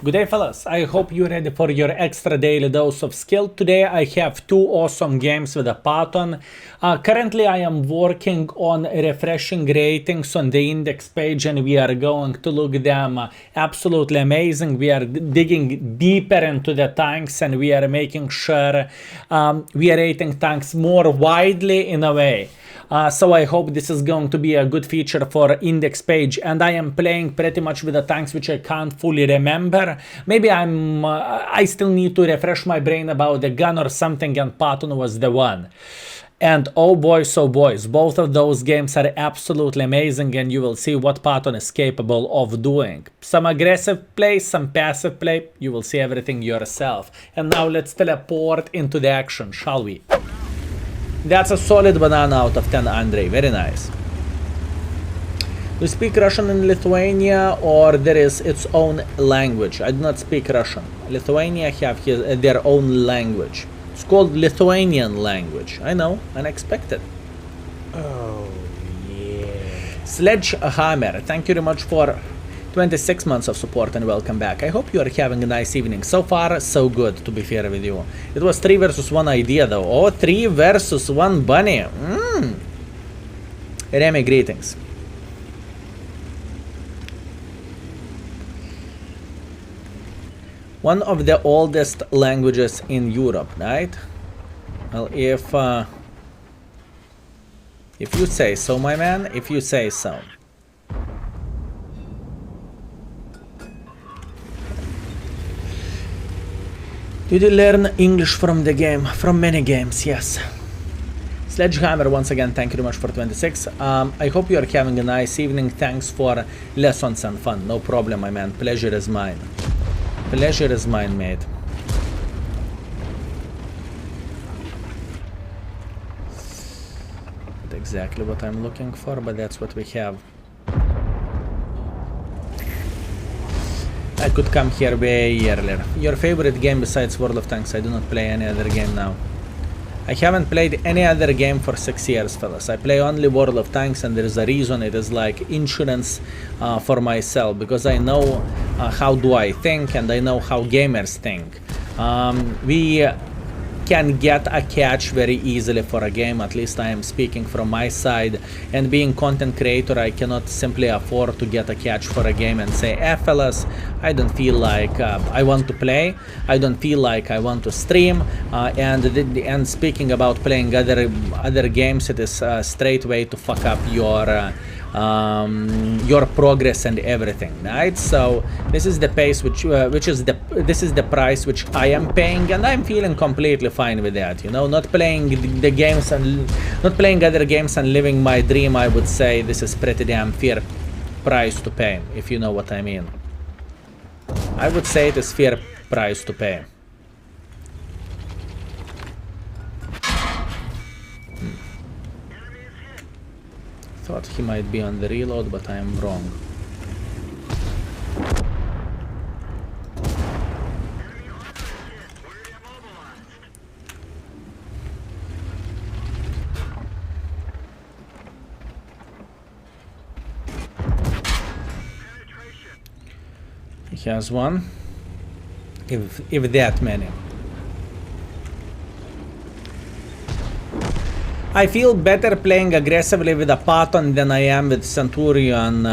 Good day, fellas. I hope you're ready for your extra daily dose of skill. Today I have two awesome games with a Patton. Currently I am working on refreshing ratings on the index page, and we are going to look them absolutely amazing. We are digging deeper into the tanks, and we are making sure we are rating tanks more widely in a way. So I hope this is going to be a good feature for index page, and I am playing pretty much with the tanks which I can't fully remember. Maybe I still need to refresh my brain about the gun or something, and Patton was the one. And oh boys, both of those games are absolutely amazing, and you will see what Patton is capable of doing. Some aggressive play, some passive play, you will see everything yourself. And now let's teleport into the action, shall we? That's a solid banana out of 10, Andrei. Very nice. Do you speak Russian in Lithuania, or there is its own language? I do not speak Russian. Lithuania have their own language. It's called Lithuanian language. I know, unexpected. Oh, yeah. Sledgehammer, thank you very much for 26 months of support and welcome back. I hope you are having a nice evening. So far, so good, to be fair with you. It was 3 versus 1 idea though. Oh, 3 versus 1 bunny. Remy, greetings. One of the oldest languages in Europe, right? Well, if you say so, my man, if you say so. Did you learn English from the game? From many games, yes. Sledgehammer, once again, thank you very much for 26. I hope you are having a nice evening. Thanks for lessons and fun. No problem, my man. Pleasure is mine. Pleasure is mine, mate. Not exactly what I'm looking for, but that's what we have. I could come here way earlier. Your favorite game besides World of Tanks? I do not play any other game now. I haven't played any other game for 6 years, fellas. I play only World of Tanks, and there is a reason. It is like insurance for myself, because I know how do I think, and I know how gamers think. We can get a catch very easily for a game, at least I am speaking from my side, and being content creator, I cannot simply afford to get a catch for a game and say, fellas, I don't feel like I want to play, I don't feel like I want to stream, and speaking about playing other games, it is a straight way to fuck up your progress and everything, right? So this is the pace this is the price which I am paying, and I'm feeling completely fine with that, you know. Not playing the games and not playing other games and living my dream, I would say this is pretty damn fair price to pay, if you know what I mean. I would say it is fair price to pay. Thought he might be on the reload, but I am wrong. He has one, if that many. I feel better playing aggressively with a Patton than I am with Centurion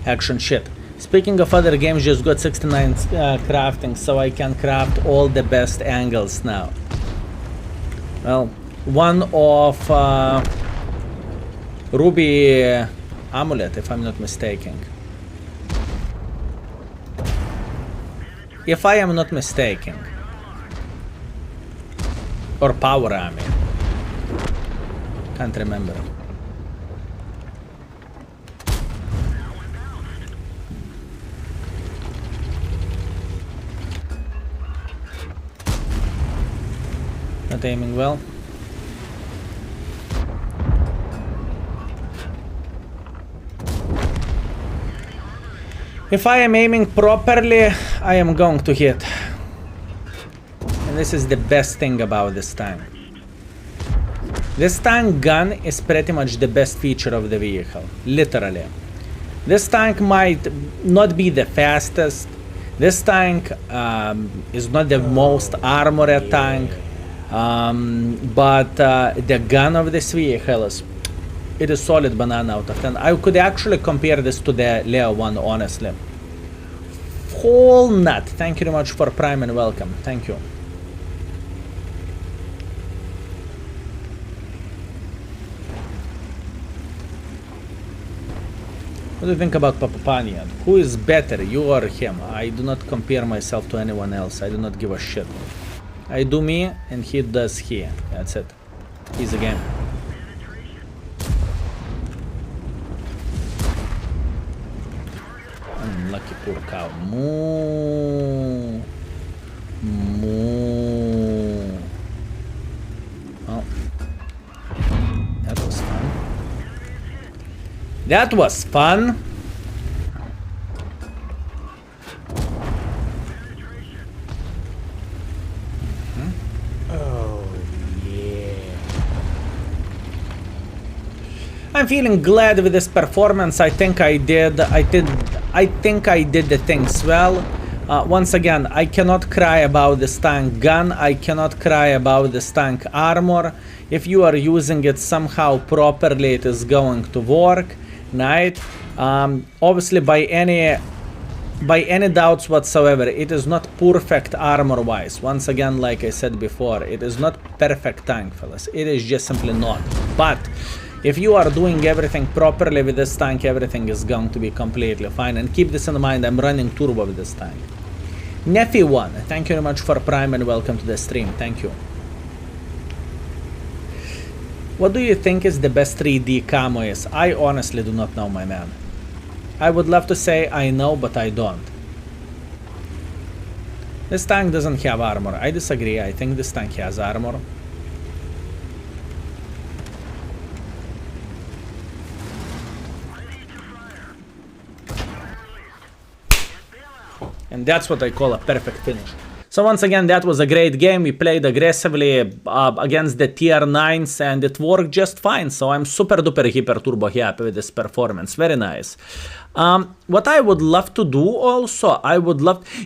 action shit. Speaking of other games, just got 69 crafting, so I can craft all the best angles now. Well, one of Ruby Amulet, if I'm not mistaken. If I am not mistaken. Or Power Army. Can't remember. Not aiming well. If I am aiming properly, I am going to hit. And this is the best thing about this tank. This tank gun is pretty much the best feature of the vehicle, literally. This tank might not be the fastest, This tank is not the most armored tank, but the gun of this vehicle is it is solid banana out of 10. I could actually compare this to the Leo one, honestly. Whole nut. Thank you very much for Prime and welcome. Thank you. What do you think about Papapanian? Who is better, you or him? I do not compare myself to anyone else. I do not give a shit. I do me and he does he. That's it. Easy game. Unlucky poor cow. Moo. Moo. Oh. That was fun. That was fun. Oh, yeah. I'm feeling glad with this performance. I think I did the things well. Once again, I cannot cry about this tank gun. I cannot cry about this tank armor. If you are using it somehow properly, it is going to work. Right? Obviously, by any doubts whatsoever, it is not perfect armor wise. Once again, like I said before, it is not perfect tank, fellas. It is just simply not. But if you are doing everything properly with this tank, everything is going to be completely fine. And keep this in mind, I'm running turbo with this tank. Nephi1, thank you very much for Prime and welcome to the stream. Thank you. What do you think is the best 3D camo is? I honestly do not know, my man. I would love to say I know, but I don't. This tank doesn't have armor. I disagree. I think this tank has armor. And that's what I call a perfect finish. So once again, that was a great game. We played aggressively against the tier 9s and it worked just fine. So I'm super duper hyper turbo happy with this performance. Very nice. What I would love to do also,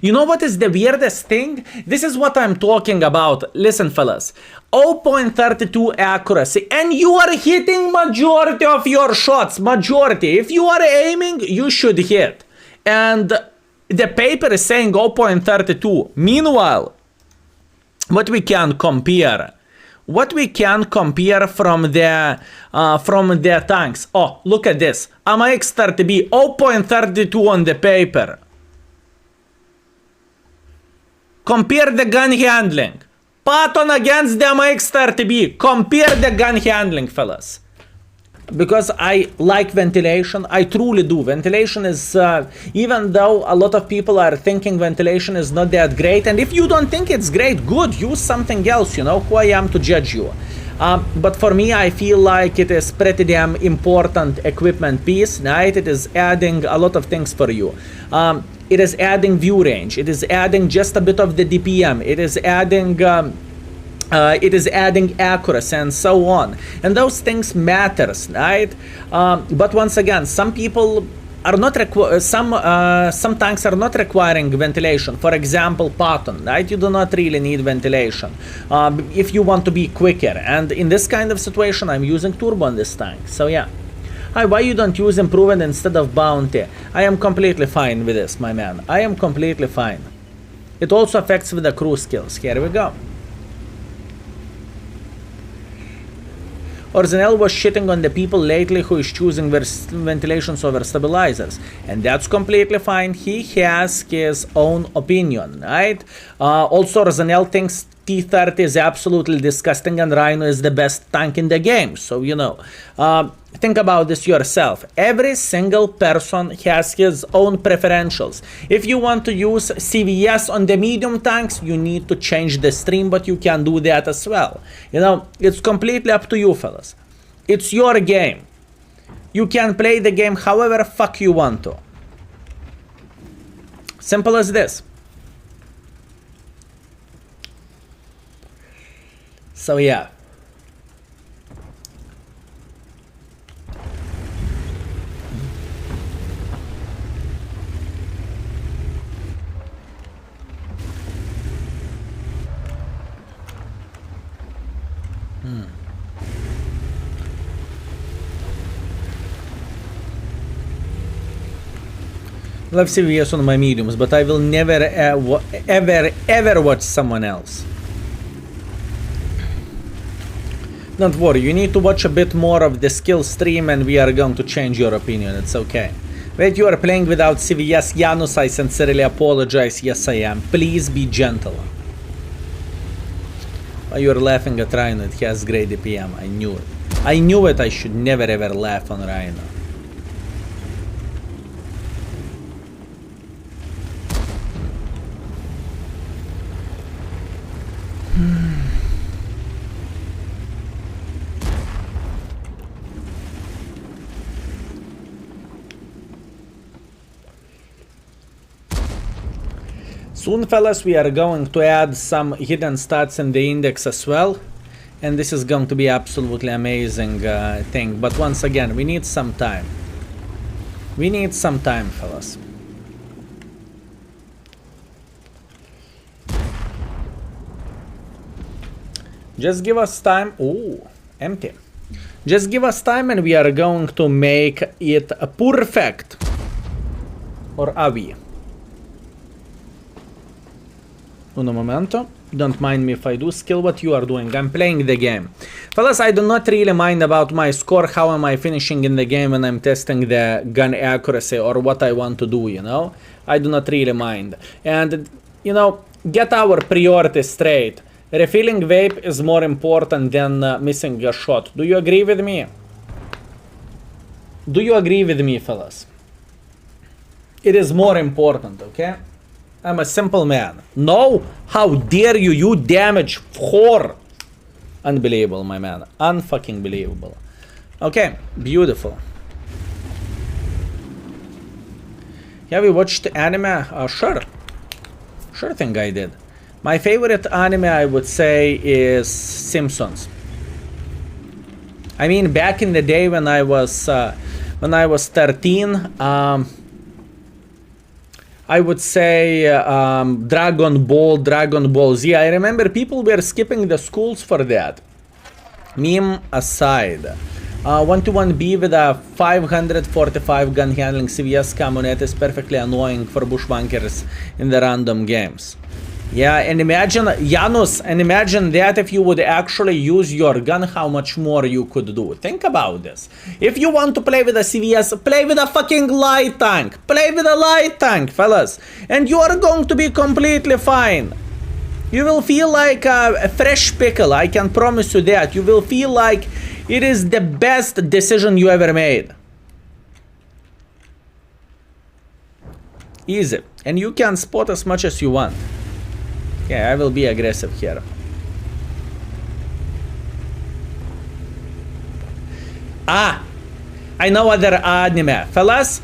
you know what is the weirdest thing? This is what I'm talking about. Listen, fellas, 0.32 accuracy and you are hitting majority of your shots. Majority. If you are aiming, you should hit. And the paper is saying 0.32. Meanwhile, what we can compare from the tanks. Oh, look at this. AMX-30B 0.32 on the paper. Compare the gun handling. Patton against the AMX-30B. Compare the gun handling, fellas. Because I like ventilation, I truly do. Ventilation is, even though a lot of people are thinking ventilation is not that great, and if you don't think it's great, good, use something else, you know, who I am to judge you. But for me, I feel like it is pretty damn important equipment piece, right? It is adding a lot of things for you. It is adding view range, it is adding just a bit of the DPM, it is adding accuracy and so on, and those things matters, right? But once again, some people are not some tanks are not requiring ventilation. For example, Patton, right? You do not really need ventilation if you want to be quicker, and in this kind of situation I'm using turbo on this tank. So yeah. Hi, why you don't use improvement instead of bounty? I am completely fine with this, my man. I am completely fine. It also affects with the crew skills. Here we go. Orzanel was shitting on the people lately who is choosing ventilations over stabilizers. And that's completely fine. He has his own opinion, right? Also, Orzanel thinks T-30 is absolutely disgusting and Rhino is the best tank in the game. So, you know, think about this yourself. Every single person has his own preferentials. If you want to use CVS on the medium tanks, you need to change the stream, but you can do that as well. You know, it's completely up to you, fellas. It's your game. You can play the game however fuck you want to. Simple as this. So yeah. love CVS on my mediums, but I will never ever watch someone else. Don't worry, you need to watch a bit more of the skill stream and we are going to change your opinion, it's okay. Wait, you are playing without CVS. Janus, I sincerely apologize. Yes, I am. Please be gentle. Oh, you're laughing at Rhino, it has great DPM. I knew it. I knew it, I should never ever laugh on Rhino. Soon, fellas, we are going to add some hidden stats in the index as well. And this is going to be absolutely amazing thing. But once again, we need some time. We need some time, fellas. Just give us time. Ooh, empty. Just give us time and we are going to make it perfect. Or are we? Uno momento. Don't mind me if I do. Skill what you are doing. I'm playing the game. Fellas, I do not really mind about my score. How am I finishing in the game when I'm testing the gun accuracy or what I want to do, you know? I do not really mind. And, you know, get our priorities straight. Refilling vape is more important than missing a shot. Do you agree with me? Do you agree with me, fellas? It is more important, okay? I'm a simple man. No, how dare you, you damage whore. Unbelievable, my man. Unfucking believable. Okay, beautiful. Have you watched anime? Sure. Sure thing I did. My favorite anime, I would say, is Simpsons. I mean, back in the day when I was 13, I would say Dragon Ball Z. I remember people were skipping the schools for that. Meme aside. 121B with a 545 gun handling CVS Camonet is perfectly annoying for bushwankers in the random games. Yeah, and imagine, Janus, and imagine that if you would actually use your gun, how much more you could do. Think about this. If you want to play with a CVS, play with a fucking light tank. Play with a light tank, fellas. And you are going to be completely fine. You will feel like a fresh pickle, I can promise you that. You will feel like it is the best decision you ever made. Easy. And you can spot as much as you want. Yeah, I will be aggressive here. Ah, I know other anime. Fellas,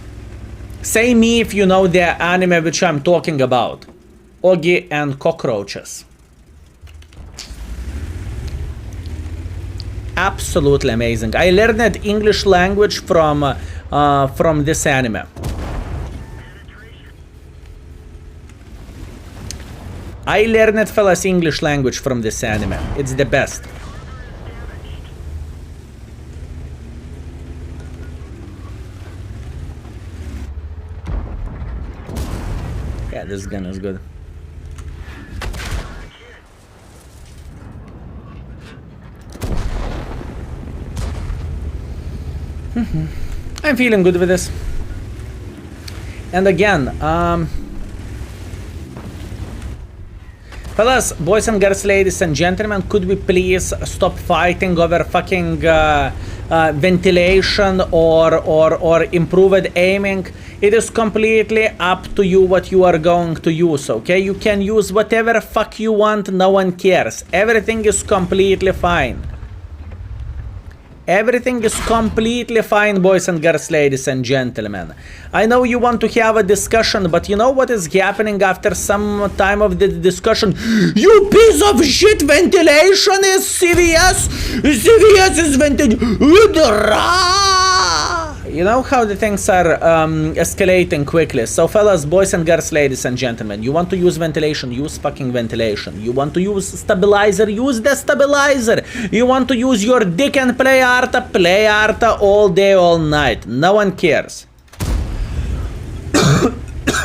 say me if you know the anime which I'm talking about. Oggy and Cockroaches. Absolutely amazing. I learned English language from this anime. I learned, fellas, English language from this anime. It's the best. Yeah, this gun is good. I'm feeling good with this. And again, fellas, boys and girls, ladies and gentlemen, could we please stop fighting over fucking ventilation or improved aiming? It is completely up to you what you are going to use, okay? You can use whatever fuck you want, no one cares. Everything is completely fine. Everything is completely fine, boys and girls, ladies and gentlemen. I know you want to have a discussion, but you know what is happening after some time of the discussion? You piece of shit, ventilation is CVS! CVS is ventilation! You know how the things are escalating quickly. So fellas, boys and girls, ladies and gentlemen, you want to use ventilation, use fucking ventilation. You want to use stabilizer, use the stabilizer. You want to use your dick and play Arta all day, all night. No one cares.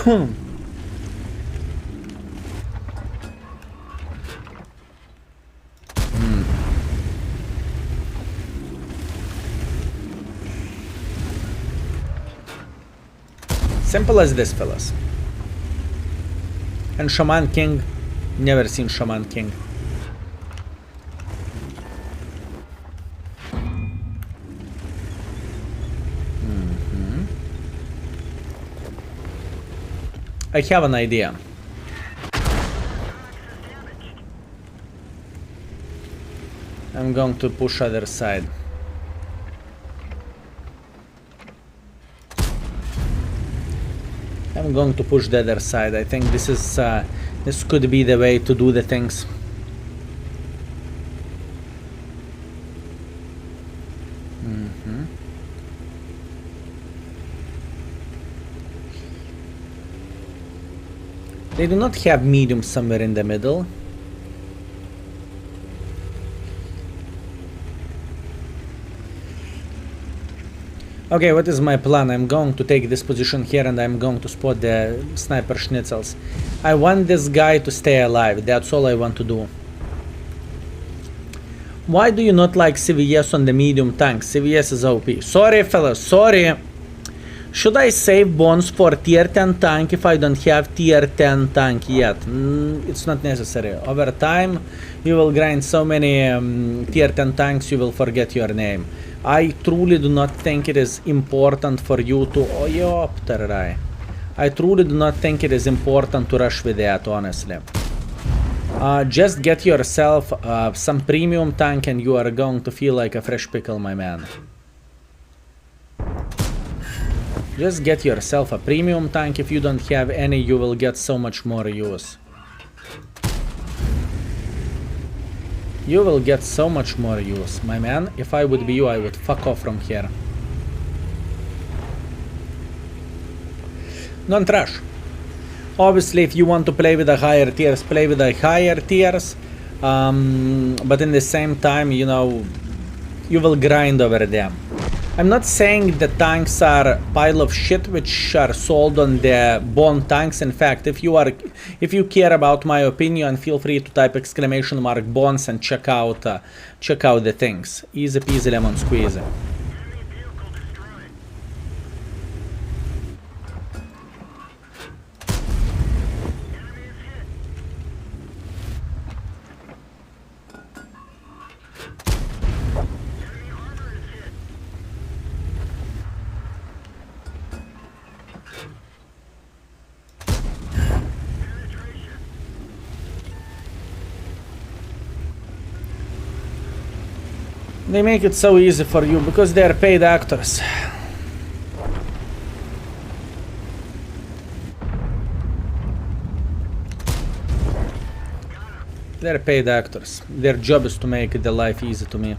Simple as this, fellas. And Shaman King, never seen Shaman King. I have an idea. I'm going to push other side. I'm going to push the other side. I think this is this could be the way to do the things. They do not have medium somewhere in the middle. Okay, what is my plan? I'm going to take this position here and I'm going to spot the sniper schnitzels. I want this guy to stay alive. That's all I want to do. Why do you not like CVS on the medium tanks? CVS is OP. Sorry, fellas, sorry. Should I save bones for tier 10 tank if I don't have tier 10 tank yet? It's not necessary. Over time, you will grind so many tier 10 tanks you will forget your name. I truly do not think it is important for you to... I truly do not think it is important to rush with that, honestly. Just get yourself some premium tank and you are going to feel like a fresh pickle, my man. Just get yourself a premium tank. If you don't have any, you will get so much more use. You will get so much more use, my man. If I would be you, I would fuck off from here. Don't rush. Obviously, if you want to play with the higher tiers, play with the higher tiers. But in the same time, you know, you will grind over them. I'm not saying the tanks are a pile of shit which are sold on the bone tanks. In fact, if you care about my opinion, feel free to type !! bones and check out the things. Easy peasy lemon squeezy. They make it so easy for you because they are paid actors. They're paid actors. Their job is to make the life easy to me.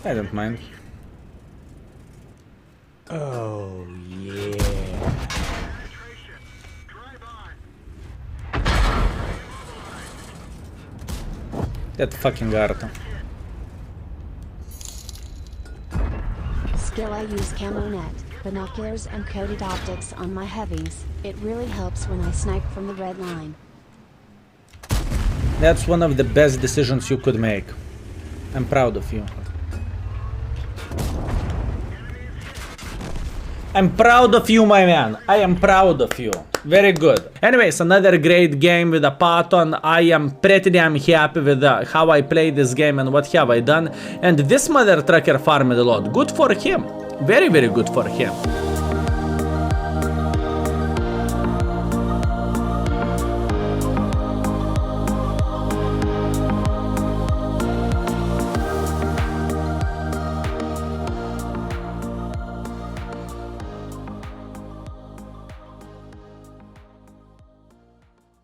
I don't mind. Oh, yeah. That fucking Arto. Skill I use camo net, binoculars and coated optics on my heavies. It really helps when I snipe from the red line. That's one of the best decisions you could make. I'm proud of you. I'm proud of you, my man. I am proud of you. Very good. Anyways, another great game with a Patton. I am pretty damn happy with how I played this game and what have I done. And this mother trucker farmed a lot. Good for him. Very, very good for him.